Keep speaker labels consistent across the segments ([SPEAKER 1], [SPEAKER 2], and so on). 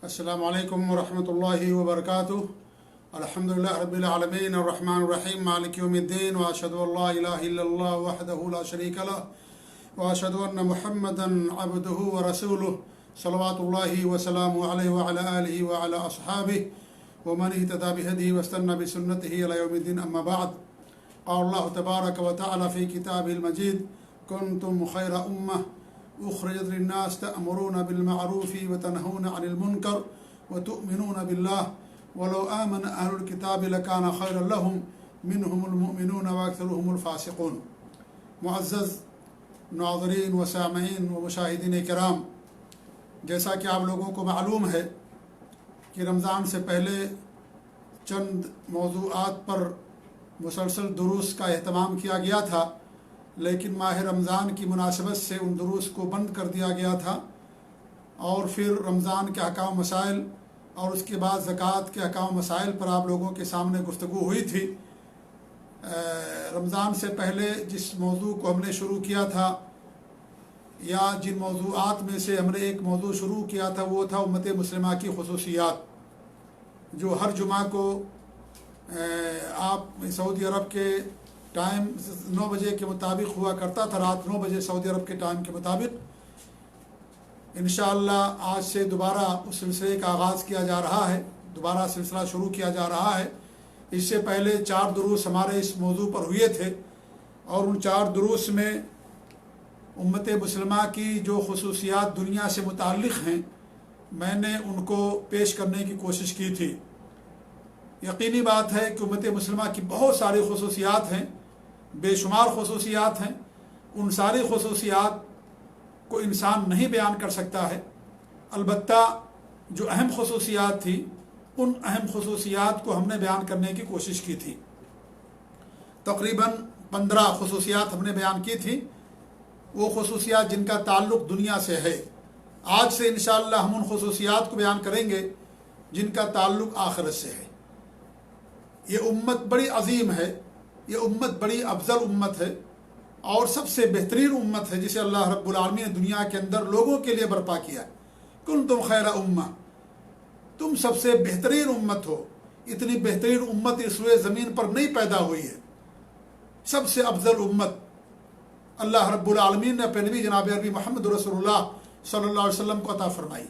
[SPEAKER 1] السلام علیکم ورحمۃ اللہ وبرکاتہ. الحمدللہ رب العالمین الرحمن الرحیم مالک یوم الدین واشہد ان لا الہ الا اللہ وحدہ لا شریک لہ واشہد ان محمدا عبدہ ورسولہ صلوات اللہ وسلامہ علیہ وعلی آلہ وعلی اصحابہ ومن اہتدی بہدیہ واستنى بسنتہ الی یوم الدین. اما بعد. قال اللہ تبارک وتعالی فی کتابہ المجید کنتم خیر امہ اخرجت للناس تأمرون بالمعروف وتنهون عن المنکر وتؤمنون بالله ولو آمن اہل الكتاب لکان خیرا لهم منهم المؤمنون واکثرهم الفاسقون. معزز ناظرین و سامعین و مشاہدین کرام، جیسا کہ آپ لوگوں کو معلوم ہے کہ رمضان سے پہلے چند موضوعات پر مسلسل دروس کا اہتمام کیا گیا تھا، لیکن ماہ رمضان کی مناسبت سے ان دروس کو بند کر دیا گیا تھا، اور پھر رمضان کے احکام مسائل اور اس کے بعد زکوٰۃ کے احکام مسائل پر آپ لوگوں کے سامنے گفتگو ہوئی تھی. رمضان سے پہلے جس موضوع کو ہم نے شروع کیا تھا، یا جن موضوعات میں سے ہم نے ایک موضوع شروع کیا تھا، وہ تھا امت مسلمہ کی خصوصیات، جو ہر جمعہ کو آپ سعودی عرب کے ٹائم 9 بجے کے مطابق ہوا کرتا تھا، رات 9 بجے سعودی عرب کے ٹائم کے مطابق. انشاءاللہ آج سے دوبارہ اس سلسلے کا آغاز کیا جا رہا ہے، دوبارہ سلسلہ شروع کیا جا رہا ہے. اس سے پہلے 4 دروس ہمارے اس موضوع پر ہوئے تھے، اور ان 4 دروس میں امت مسلمہ کی جو خصوصیات دنیا سے متعلق ہیں، میں نے ان کو پیش کرنے کی کوشش کی تھی. یقینی بات ہے کہ امت مسلمہ کی بہت ساری خصوصیات ہیں، بے شمار خصوصیات ہیں. ان ساری خصوصیات کو انسان نہیں بیان کر سکتا ہے. البتہ جو اہم خصوصیات تھی، ان اہم خصوصیات کو ہم نے بیان کرنے کی کوشش کی تھی. تقریباً 15 خصوصیات ہم نے بیان کی تھی، وہ خصوصیات جن کا تعلق دنیا سے ہے. آج سے انشاءاللہ ہم ان خصوصیات کو بیان کریں گے جن کا تعلق آخرت سے ہے. یہ امت بڑی عظیم ہے، یہ امت بڑی افضل امت ہے، اور سب سے بہترین امت ہے جسے اللہ رب العالمین نے دنیا کے اندر لوگوں کے لیے برپا کیا. کنتم خیر امہ، تم سب سے بہترین امت ہو. اتنی بہترین امت اس روئے زمین پر نہیں پیدا ہوئی ہے. سب سے افضل امت اللہ رب العالمین نے اپنے نبی جناب عربی محمد رسول اللہ صلی اللہ علیہ وسلم کو عطا فرمائی.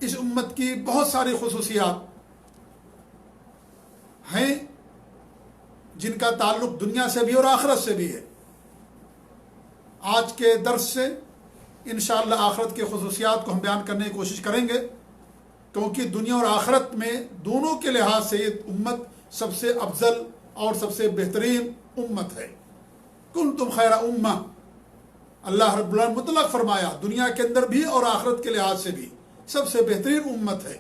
[SPEAKER 1] اس امت کی بہت ساری خصوصیات ہیں جن کا تعلق دنیا سے بھی اور آخرت سے بھی ہے. آج کے درس سے انشاءاللہ آخرت کے خصوصیات کو ہم بیان کرنے کی کوشش کریں گے، کیونکہ دنیا اور آخرت میں دونوں کے لحاظ سے یہ امت سب سے افضل اور سب سے بہترین امت ہے. کنتم خیر امہ، اللہ رب العالمین مطلق فرمایا، دنیا کے اندر بھی اور آخرت کے لحاظ سے بھی سب سے بہترین امت ہے.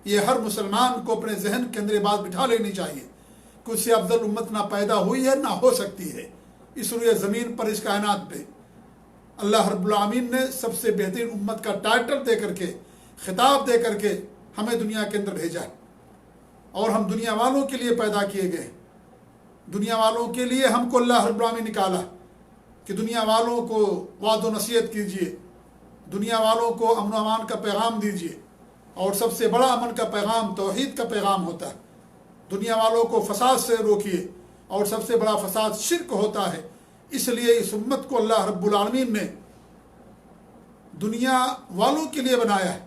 [SPEAKER 1] یہ ہر مسلمان کو اپنے ذہن کے اندر یہ بات بٹھا لینی چاہیے کہ اس سے افضل امت نہ پیدا ہوئی ہے نہ ہو سکتی ہے. اس روئے زمین پر، اس کائنات پہ اللہ رب العالمین نے سب سے بہترین امت کا ٹائٹل دے کر کے، خطاب دے کر کے ہمیں دنیا کے اندر بھیجا ہے. اور ہم دنیا والوں کے لیے پیدا کیے گئے. دنیا والوں کے لیے ہم کو اللہ رب العالمین نکالا کہ دنیا والوں کو وعد و نصیحت کیجیے، دنیا والوں کو امن و امان کا پیغام دیجیے. اور سب سے بڑا امن کا پیغام توحید کا پیغام ہوتا ہے. دنیا والوں کو فساد سے روکیے، اور سب سے بڑا فساد شرک ہوتا ہے. اس لیے اس امت کو اللہ رب العالمین نے دنیا والوں کے لیے بنایا ہے.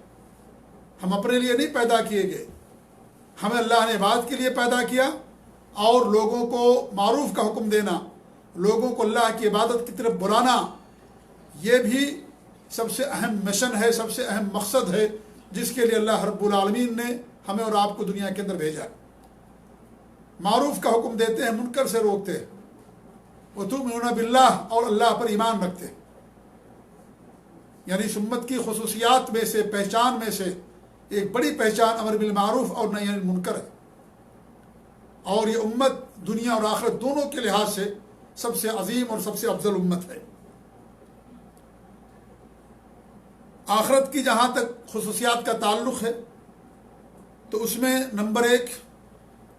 [SPEAKER 1] ہم اپنے لیے نہیں پیدا کیے گئے. ہمیں اللہ نے عبادت کے لیے پیدا کیا، اور لوگوں کو معروف کا حکم دینا، لوگوں کو اللہ کی عبادت کی طرف بلانا، یہ بھی سب سے اہم مشن ہے، سب سے اہم مقصد ہے جس کے لیے اللہ رب العالمین نے ہمیں اور آپ کو دنیا کے اندر بھیجا. معروف کا حکم دیتے ہیں، منکر سے روکتے ہیں. وتؤمنون باللہ، اور اللہ پر ایمان رکھتے ہیں. یعنی اس امت کی خصوصیات میں سے، پہچان میں سے ایک بڑی پہچان امر بالمعروف اور نہی عن المنکر ہے. اور یہ امت دنیا اور آخرت دونوں کے لحاظ سے سب سے عظیم اور سب سے افضل امت ہے. آخرت کی جہاں تک خصوصیات کا تعلق ہے تو اس میں نمبر 1،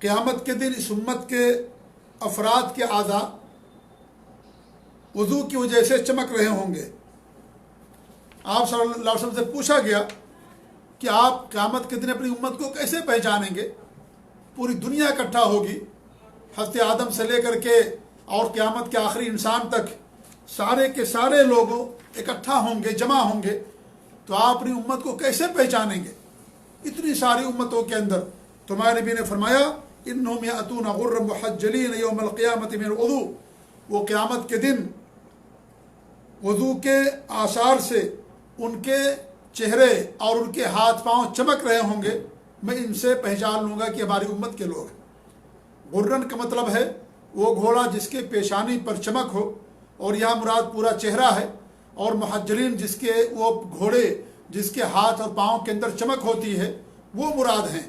[SPEAKER 1] قیامت کے دن اس امت کے افراد کے اعضاء وضو کی وجہ سے چمک رہے ہوں گے۔ آپ صلی اللہ علیہ وسلم سے پوچھا گیا کہ آپ قیامت کے دن اپنی امت کو کیسے پہچانیں گے؟ پوری دنیا اکٹھا ہوگی، حضرت آدم سے لے کر کے اور قیامت کے آخری انسان تک سارے کے سارے لوگ اکٹھا ہوں گے، جمع ہوں گے، تو آپ اپنی امت کو کیسے پہچانیں گے اتنی ساری امتوں کے اندر؟ تو ہمارے نبی نے فرمایا انہم یاتون غرا محجلین یوم القیامت من الوضوء، وہ قیامت کے دن وضو کے آثار سے ان کے چہرے اور ان کے ہاتھ پاؤں چمک رہے ہوں گے، میں ان سے پہچان لوں گا کہ ہماری امت کے لوگ ہیں۔ غرن کا مطلب ہے وہ گھوڑا جس کے پیشانی پر چمک ہو، اور یہاں مراد پورا چہرہ ہے، اور محجلین جس کے وہ گھوڑے جس کے ہاتھ اور پاؤں کے اندر چمک ہوتی ہے وہ مراد ہیں۔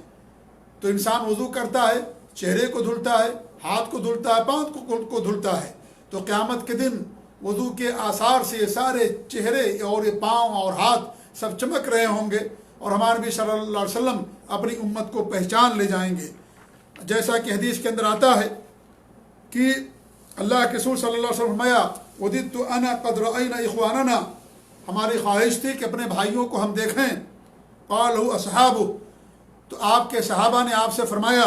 [SPEAKER 1] تو انسان وضو کرتا ہے، چہرے کو دھلتا ہے، ہاتھ کو دھلتا ہے، پاؤں کو دھلتا ہے، تو قیامت کے دن وضو کے آثار سے یہ سارے چہرے اور یہ پاؤں اور ہاتھ سب چمک رہے ہوں گے، اور ہمارے نبی صلی اللہ علیہ وسلم اپنی امت کو پہچان لے جائیں گے۔ جیسا کہ حدیث کے اندر آتا ہے کہ اللہ کے رسول صلی اللہ علیہ وسلم فرمایا وددت انا قد رأینا اخواننا، ہماری خواہش تھی کہ اپنے بھائیوں کو ہم دیکھیں۔ قالوا اصحابہ، تو آپ کے صحابہ نے آپ سے فرمایا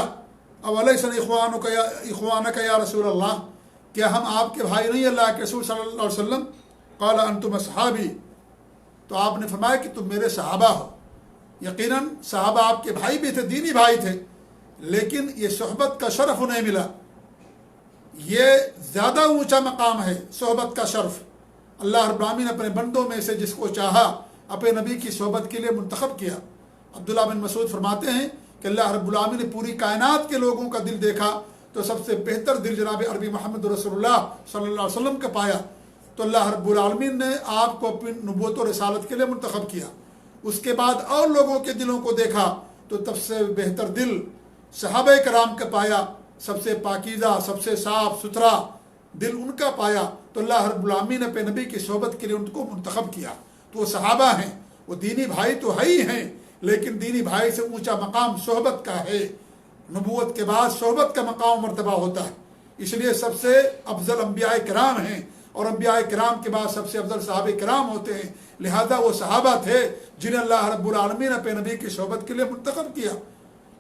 [SPEAKER 1] اولیس اخوانک یا رسول اللہ، کیا ہم آپ کے بھائی نہیں اللہ کے رسول صلی اللہ علیہ وسلم؟ قال انتم اصحابی، تو آپ نے فرمایا کہ تم میرے صحابہ ہو۔ یقیناً صحابہ آپ کے بھائی بھی تھے، دینی بھائی تھے، لیکن یہ صحبت کا شرف انہیں ملا، یہ زیادہ اونچا مقام ہے صحبت کا شرف۔ اللہ رب العالمین نے اپنے بندوں میں سے جس کو چاہا اپنے نبی کی صحبت کے لیے منتخب کیا۔ عبداللہ بن مسعود فرماتے ہیں کہ اللہ رب العالمین نے پوری کائنات کے لوگوں کا دل دیکھا تو سب سے بہتر دل جناب عربی محمد رسول اللہ صلی اللہ علیہ وسلم کا پایا، تو اللہ رب العالمین نے آپ کو اپنی نبوت و رسالت کے لیے منتخب کیا۔ اس کے بعد اور لوگوں کے دلوں کو دیکھا تو سب سے بہتر دل صحابہ کرام کا پایا، سب سے پاکیزہ، سب سے صاف ستھرا دل ان کا پایا، تو اللہ رب العالمین نے اپنے نبی کی صحبت کے لیے ان کو منتخب کیا۔ تو وہ صحابہ ہیں، وہ دینی بھائی تو ہے ہی ہیں، لیکن دینی بھائی سے اونچا مقام صحبت کا ہے۔ نبوت کے بعد صحبت کا مقام مرتبہ ہوتا ہے، اس لیے سب سے افضل انبیاء کرام ہیں، اور انبیاء کرام کے بعد سب سے افضل صحابہ کرام ہوتے ہیں، لہذا وہ صحابہ تھے جنہیں اللہ رب العالمین نے اپنے نبی کی صحبت کے لیے منتخب کیا،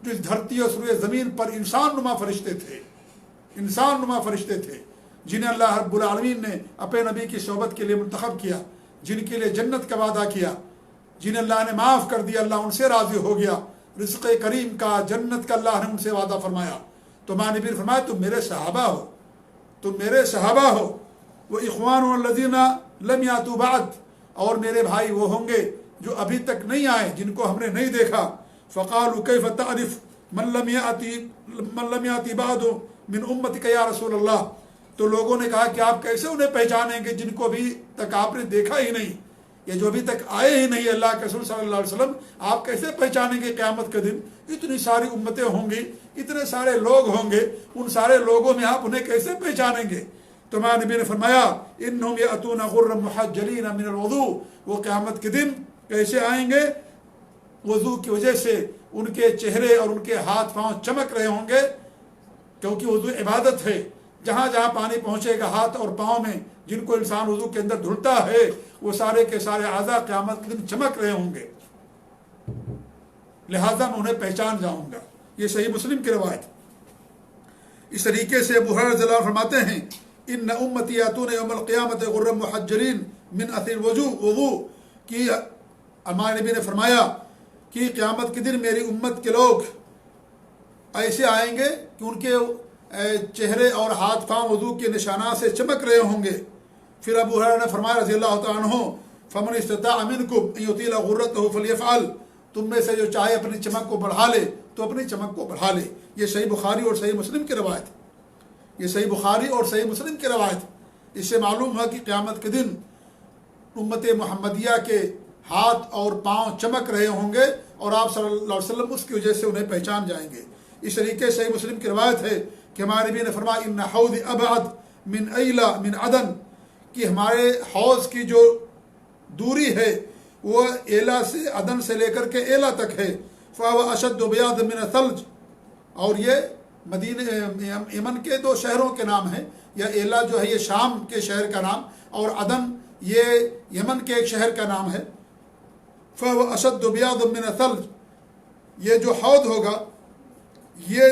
[SPEAKER 1] جو اس دھرتی اور سروے زمین پر انسان نما فرشتے تھے، انسان نما فرشتے تھے، جنہیں اللہ رب العالمین نے اپنے نبی کی صحبت کے لیے منتخب کیا، جن کے لیے جنت کا وعدہ کیا، جنہیں اللہ نے معاف کر دیا، اللہ ان سے راضی ہو گیا، رزق کریم کا، جنت کا اللہ نے ان سے وعدہ فرمایا۔ تو ہمارے نبی نے فرمایا تم میرے صحابہ ہو، تم میرے صحابہ ہو۔ وہ اخوان الذین لم یاتوا بعد، اور میرے بھائی وہ ہوں گے جو ابھی تک نہیں آئے، جن کو ہم نے نہیں دیکھا۔ فقالوا کیف تعرف من لم یاتی بعد من امتک یا رسول اللہ، تو لوگوں نے کہا کہ آپ کیسے انہیں پہچانیں گے جن کو ابھی تک آپ نے دیکھا ہی نہیں، یہ جو ابھی تک آئے ہی نہیں اللہ کے رسول صلی اللہ علیہ وسلم، آپ کیسے پہچانیں گے قیامت کے دن؟ اتنی ساری امتیں ہوں گی، اتنے سارے لوگ ہوں گے، ان سارے لوگوں میں آپ انہیں کیسے پہچانیں گے؟ تو ہمارے نبی نے فرمایا انہم یاتون غرا محجلین من الوضوء، وہ قیامت کے دن کیسے آئیں گے؟ وضو کی وجہ سے ان کے چہرے اور ان کے ہاتھ پاؤں چمک رہے ہوں گے، کیونکہ وضو عبادت ہے، جہاں جہاں پانی پہنچے گا ہاتھ اور پاؤں میں، جن کو انسان وضو کے اندر دھلتا ہے، وہ سارے کے سارے اعضاء قیامت کے دن چمک رہے ہوں گے، لہذا میں انہیں پہچان جاؤں گا۔ یہ صحیح مسلم کی روایت۔ اس طریقے سے ابو ہریرہ رضی اللہ عنہ فرماتے ہیں ان امتی یاتون یوم القیامت غرا محجلین من اثر الوضوء، وضو کی ہمارے نبی نے فرمایا کہ قیامت کے دن میری امت کے لوگ ایسے آئیں گے کہ ان کے چہرے اور ہاتھ پاؤں وضو کے نشانات سے چمک رہے ہوں گے۔ پھر ابو ہریرہ نے فرمایا رضی اللہ تعالیٰ عنہ فمن استطاع منکم ان یطیل غرته فلیفعل، تم میں سے جو چاہے اپنی چمک کو بڑھا لے تو اپنی چمک کو بڑھا لے۔ یہ صحیح بخاری اور صحیح مسلم کی روایت، یہ صحیح بخاری اور صحیح مسلم کی روایت۔ اس سے معلوم ہے کہ قیامت کے دن امت محمدیہ کے ہاتھ اور پاؤں چمک رہے ہوں گے، اور آپ صلی اللہ علیہ وسلم اس کی وجہ سے انہیں پہچان جائیں گے۔ اس طریقے سے صحیح مسلم کی روایت ہے کہ ہمارے نبی نے فرمایا ان حوض ابعد من ایلا من عدن، کہ ہمارے حوض کی جو دوری ہے وہ ایلا سے، عدن سے لے کر کے ایلا تک ہے، فهو اشد بیاض من الثلج، اور یہ یمن کے 2 شہروں کے نام ہیں، یا ایلا جو ہے یہ شام کے شہر کا نام، اور عدن یہ یمن کے ایک شہر کا نام ہے۔ فَهُوَ أَشَدُّ بِيَاضًا مِنَ الثَّلْجِ، یہ جو حوض ہوگا یہ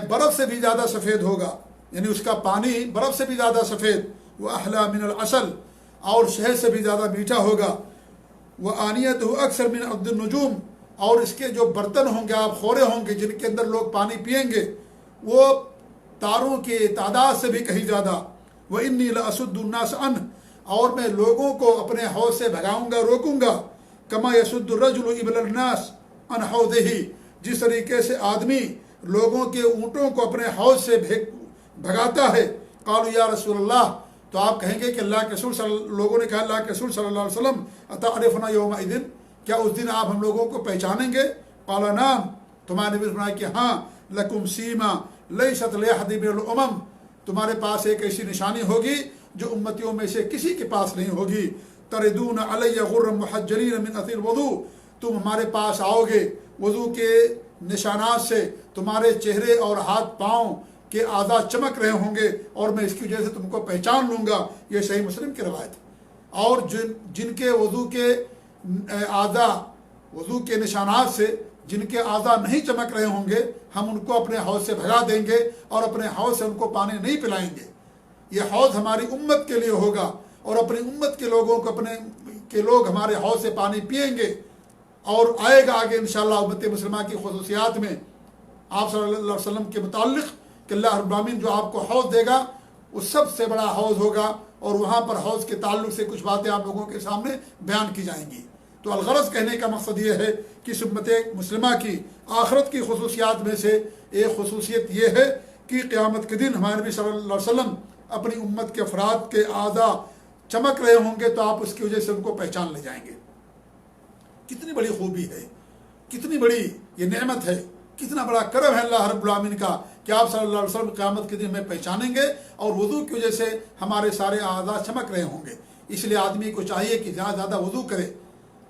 [SPEAKER 1] برف سے بھی زیادہ سفید ہوگا، یعنی اس کا پانی برف سے بھی زیادہ سفید۔ وَأَحْلَى مِنَ الْعَسَلِ، اور شہد سے بھی زیادہ میٹھا ہوگا۔ وَآنِيَتُهُ أَكْثَرُ مِنْ عَدِّ النُّجُومِ، اور اس کے جو برتن ہوں گے، آپ خورے ہوں گے جن کے اندر لوگ پانی پئیں گے، وہ تاروں کی تعداد سے بھی کہیں زیادہ۔ وَإِنِّي لَأَصُدُّ النَّاسَ عَنْهُ، اور میں لوگوں کو اپنے حوض سے بھگاؤں گا، روکوں گا۔ كَمَا يَصُدُّ الرَّجُلُ إِبْلَ النَّاسِ عَنْ حَوْضِهِ، جس طریقے سے آدمی لوگوں کے اونٹوں کو اپنے حوض سے بھگاتا ہے۔ قالوا یا رسول اللہ، تو آپ کہیں گے کہ اللہ کے رسول لوگوں نے کہا اللہ کے رسول صلی اللہ علیہ وسلم اتعرفنا یومئذ، کیا اس دن آپ ہم لوگوں کو پہچانیں گے؟ قال نعم، تمہارے نبی نے فرمایا کہ ہاں، لکم سیما لیست لأحد من الامم، تمہارے پاس ایک ایسی نشانی ہوگی جو امتیوں میں سے کسی کے پاس نہیں ہوگی۔ تردون علی غرا محجلین من اثر الوضوء، تم ہمارے پاس آؤ گے وضو کے نشانات سے، تمہارے چہرے اور ہاتھ پاؤں کے اعضاء چمک رہے ہوں گے، اور میں اس کی وجہ سے تم کو پہچان لوں گا۔ یہ صحیح مسلم کی روایت ہے۔ اور جن کے وضو کے اعضاء، وضو کے نشانات سے جن کے اعضاء نہیں چمک رہے ہوں گے، ہم ان کو اپنے حوض سے بھگا دیں گے اور اپنے حوض سے ان کو پانی نہیں پلائیں گے۔ یہ حوض ہماری امت کے لیے ہوگا، اور اپنی امت کے لوگوں کو لوگ ہمارے حوض سے پانی پئیں گے، اور آئے گا آگے انشاءاللہ امت مسلمہ کی خصوصیات میں آپ صلی اللہ علیہ وسلم کے متعلق کہ اللہ رب العالمین جو آپ کو حوض دے گا وہ سب سے بڑا حوض ہوگا، اور وہاں پر حوض کے تعلق سے کچھ باتیں آپ لوگوں کے سامنے بیان کی جائیں گی۔ تو الغرض کہنے کا مقصد یہ ہے کہ اس امت مسلمہ کی آخرت کی خصوصیات میں سے ایک خصوصیت یہ ہے کہ قیامت کے دن ہمارے نبی صلی اللہ علیہ وسلم اپنی امت کے افراد کے اعضاء چمک رہے ہوں گے، تو آپ اس کی وجہ سے ان کو پہچان لے جائیں گے۔ کتنی بڑی خوبی ہے، کتنی بڑی یہ نعمت ہے، کتنا بڑا کرم ہے اللہ رب العالمین کا کہ آپ صلی اللہ علیہ وسلم قیامت کے دن ہمیں پہچانیں گے، اور وضو کی وجہ سے ہمارے سارے اعضاء چمک رہے ہوں گے۔ اس لیے آدمی کو چاہیے کہ زیادہ زیادہ وضو کرے،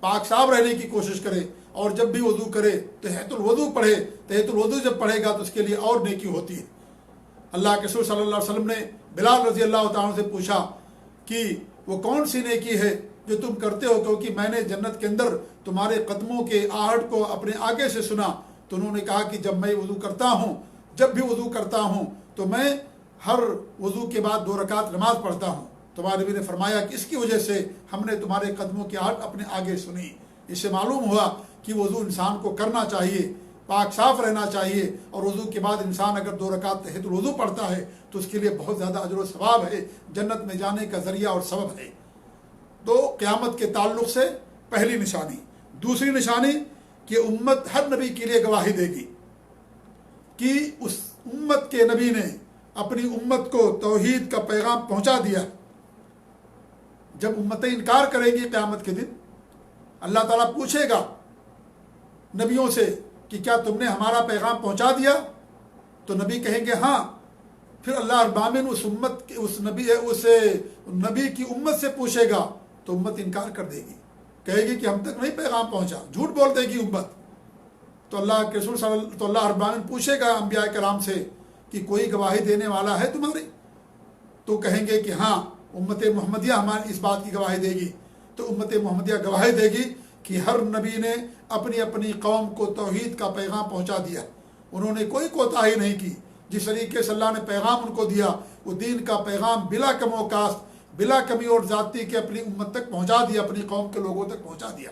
[SPEAKER 1] پاک صاف رہنے کی کوشش کرے، اور جب بھی وضو کرے تحیۃ الوضو پڑھے۔ تحیۃ الوضو جب پڑھے گا تو اس کے لیے اور نیکی ہوتی ہے۔ اللہ کے رسول صلی اللہ علیہ وسلم نے بلال رضی اللہ تعالیٰ سے پوچھا کہ وہ کون سی نیکی ہے جو تم کرتے ہو، کیونکہ میں نے جنت کے اندر تمہارے قدموں کے آہٹ کو اپنے آگے سے سنا۔ تو انہوں نے کہا کہ جب میں وضو کرتا ہوں، جب بھی وضو کرتا ہوں تو میں ہر وضو کے بعد 2 رکعت نماز پڑھتا ہوں۔ تمہارے نبی نے فرمایا کہ اس کی وجہ سے ہم نے تمہارے قدموں کی آہٹ اپنے آگے سنی۔ اس سے معلوم ہوا کہ وضو انسان کو کرنا چاہیے، پاک صاف رہنا چاہیے، اور وضو کے بعد انسان اگر 2 رکعت تحیۃ الوضو پڑھتا ہے تو اس کے لیے بہت زیادہ اجر و ثواب ہے، جنت میں جانے کا ذریعہ اور سبب ہے۔ تو قیامت کے تعلق سے پہلی نشانی۔ دوسری نشانی کہ امت ہر نبی کے لیے گواہی دے گی کہ اس امت کے نبی نے اپنی امت کو توحید کا پیغام پہنچا دیا۔ جب امتیں انکار کریں گی قیامت کے دن، اللہ تعالیٰ پوچھے گا نبیوں سے کہ کیا تم نے ہمارا پیغام پہنچا دیا؟ تو نبی کہیں گے ہاں۔ پھر اللہ رب العالمین اس نبی کی امت سے پوچھے گا تو امت انکار کر دے گی، کہے گی کہ ہم تک نہیں پیغام پہنچا، جھوٹ بول دے گی امت۔ تو اللہ کے رسول تو اللہ رب العالمین پوچھے گا انبیاء کرام سے کہ کوئی گواہی دینے والا ہے تمہاری؟ تو کہیں گے کہ ہاں، امت محمدیہ ہماری اس بات کی گواہی دے گی۔ تو امت محمدیہ گواہی دے گی کہ ہر نبی نے اپنی اپنی قوم کو توحید کا پیغام پہنچا دیا، انہوں نے کوئی کوتاہی نہیں کی۔ جس طریقے سے اللہ نے پیغام ان کو دیا، وہ دین کا پیغام بلا کم و کاست، بلا کمی اور زیادتی کے اپنی امت تک پہنچا دیا، اپنی قوم کے لوگوں تک پہنچا دیا۔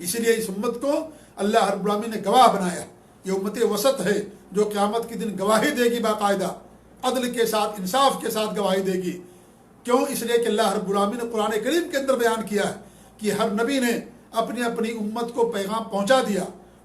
[SPEAKER 1] اسی لیے اس امت کو اللہ رب العالمین نے گواہ بنایا۔ یہ امت وسط ہے جو قیامت کے دن گواہی دے گی، باقاعدہ عدل کے ساتھ، انصاف کے ساتھ گواہی دے گی۔ کیوں؟ اس لیے کہ اللہ رب العالمین نے قرآن کریم کے اندر بیان کیا ہے کہ ہر نبی نے اپنی اپنی امت کو پیغام پہنچا دیا۔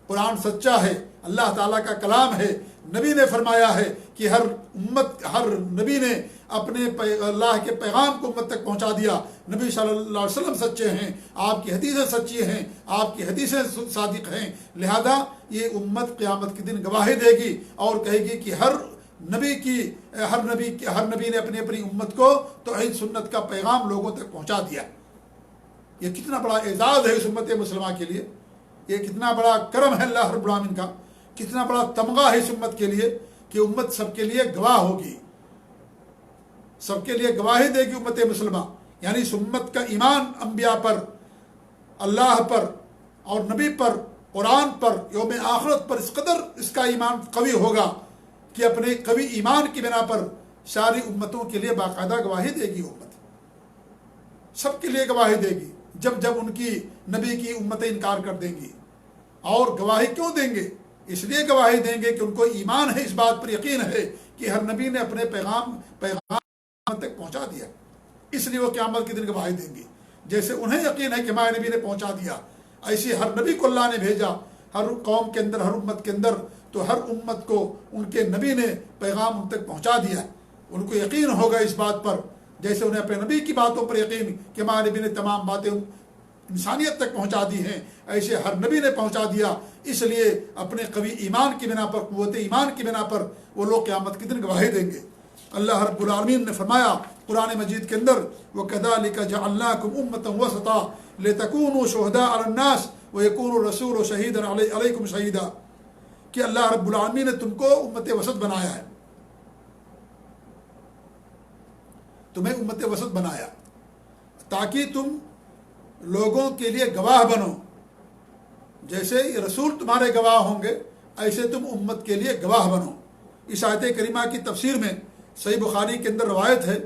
[SPEAKER 1] قرآن سچا ہے، اللہ تعالیٰ کا کلام ہے۔ نبی نے فرمایا ہے کہ ہر نبی نے اپنے اللہ کے پیغام کو امت تک پہنچا دیا۔ نبی صلی اللہ علیہ وسلم سچے ہیں، آپ کی حدیثیں سچی ہیں، آپ کی حدیثیں صادق ہیں، لہذا یہ امت قیامت کے دن گواہی دے گی اور کہے گی کہ ہر نبی نے اپنی اپنی امت کو توحید سنت کا پیغام لوگوں تک پہنچا دیا۔ یہ کتنا بڑا اعزاز ہے اس امت مسلمہ کے لیے، یہ کتنا بڑا کرم ہے اللہ رب العالمین کا کتنا بڑا تمغہ ہے اس امت کے لیے کہ امت سب کے لیے گواہ ہوگی، سب کے لیے گواہی دے گی امت مسلمہ. یعنی اس امت کا ایمان انبیاء پر، اللہ پر اور نبی پر، قرآن پر، یوم آخرت پر اس قدر اس کا ایمان قوی ہوگا کہ اپنے قوی ایمان کی بنا پر ساری امتوں کے لیے باقاعدہ گواہی دے گی. امت سب کے لیے گواہی دے گی جب جب ان کی نبی کی امتیں انکار کر دیں گی. اور گواہی کیوں دیں گے؟ اس لیے گواہی دیں گے کہ ان کو ایمان ہے، اس بات پر یقین ہے کہ ہر نبی نے اپنے پیغام تک پہنچا دیا، اس لیے وہ قیامت کے دن گواہی دیں گے. جیسے انہیں یقین ہے کہ ہمارے نبی نے پہنچا دیا، ایسے ہر نبی کو اللہ نے بھیجا، ہر قوم کے اندر، ہر امت کے اندر، تو ہر امت کو ان کے نبی نے پیغام ان تک پہنچا دیا. ان کو یقین ہوگا اس بات پر، جیسے انہیں اپنے نبی کی باتوں پر یقین کہ ہمارے نبی نے تمام باتیں انسانیت تک پہنچا دی ہیں، ایسے ہر نبی نے پہنچا دیا. اس لیے اپنے قوی ایمان کی بنا پر، قوت ایمان کی بنا پر وہ لوگ قیامت کے دن گواہی دیں گے. اللہ رب العالمین نے فرمایا قرآن مجید کے اندر، وَكَذَلِكَ جَعَلْنَاكُمْ أُمَّةً وَسَطًا لِتَكُونُوا شُهَدَاءَ عَلَى النَّاسِ وَيَكُونَ الرَّسُولُ شَهِيدًا عَلَيْكُمْ شَهِيدًا، کہ اللہ رب العالمین نے تم کو امت وسط بنایا ہے، تمہیں امت وسط بنایا تاکہ تم لوگوں کے لیے گواہ بنو. جیسے یہ رسول تمہارے گواہ ہوں گے، ایسے تم امت کے لیے گواہ بنو. اس آیت کریمہ کی تفسیر میں صحیح بخاری کے اندر روایت ہے،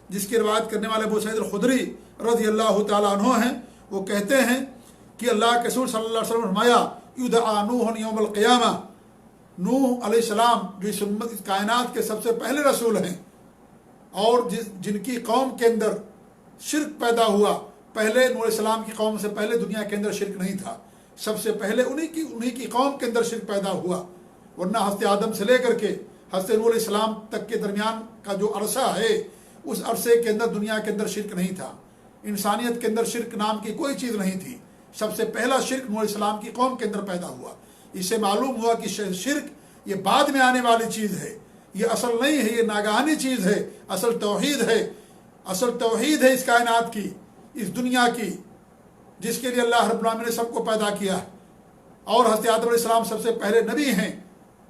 [SPEAKER 1] جس کی روایت کرنے والے ابو سعید الخدری رضی اللہ تعالیٰ عنہ ہیں. وہ کہتے ہیں کہ اللہ کے رسول صلی اللہ علیہ وسلم نے فرمایا، یدعا نوح یوم القیامہ، نوح علیہ السلام جو اس امت کائنات کے سب سے پہلے رسول ہیں، اور جن کی قوم کے اندر شرک پیدا ہوا. پہلے نوح علیہ السلام کی قوم سے پہلے دنیا کے اندر شرک نہیں تھا، سب سے پہلے انہی کی قوم کے اندر شرک پیدا ہوا. ورنہ حضرت آدم سے لے کر کے حضرت نوح علیہ السلام تک کے درمیان کا جو عرصہ ہے، اس عرصے کے اندر دنیا کے اندر شرک نہیں تھا. انسانیت کے اندر شرک نام کی کوئی چیز نہیں تھی. سب سے پہلا شرک نوح علیہ السلام کی قوم کے اندر پیدا ہوا. اس سے معلوم ہوا کہ شرک یہ بعد میں آنے والی چیز ہے، یہ اصل نہیں ہے، یہ ناگہانی چیز ہے. اصل توحید ہے، اصل توحید ہے اس کائنات کی، اس دنیا کی، جس کے لیے اللہ رب العالمین نے سب کو پیدا کیا ہے. اور حضرت آدم علیہ السلام سب سے پہلے نبی ہیں،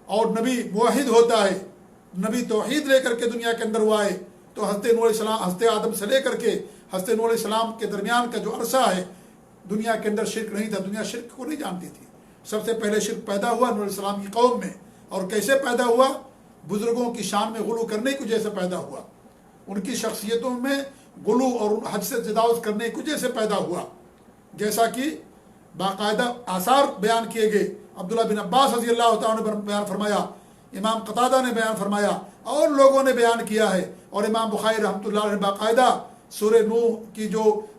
[SPEAKER 1] اور نبی موحد ہوتا ہے. نبی توحید لے کر کے دنیا کے اندر وہ آئے. تو حضرت نوح علیہ السلام، حضرت آدم سے لے کر کے حضرت نوح علیہ السلام کے درمیان کا جو عرصہ ہے، دنیا کے اندر شرک نہیں تھا. دنیا شرک کو نہیں جانتی تھی. سب سے پہلے شرک پیدا ہوا نوح علیہ السلام کی قوم میں. اور کیسے پیدا ہوا؟ بزرگوں کی شان میں غلو کرنے کی وجہ سے پیدا ہوا، ان کی شخصیتوں میں غلو اور حد سے تجاوز کرنے کی وجہ سے پیدا ہوا. جیسا کہ باقاعدہ آثار بیان کیے گئے. عبداللہ بن عباس رضی اللہ تعالیٰ نے بیان فرمایا، امام قتادہ نے بیان فرمایا، اور لوگوں نے بیان کیا ہے. اور امام بخاری رحمۃ اللہ علیہ نے باقاعدہ سورہ نوح کی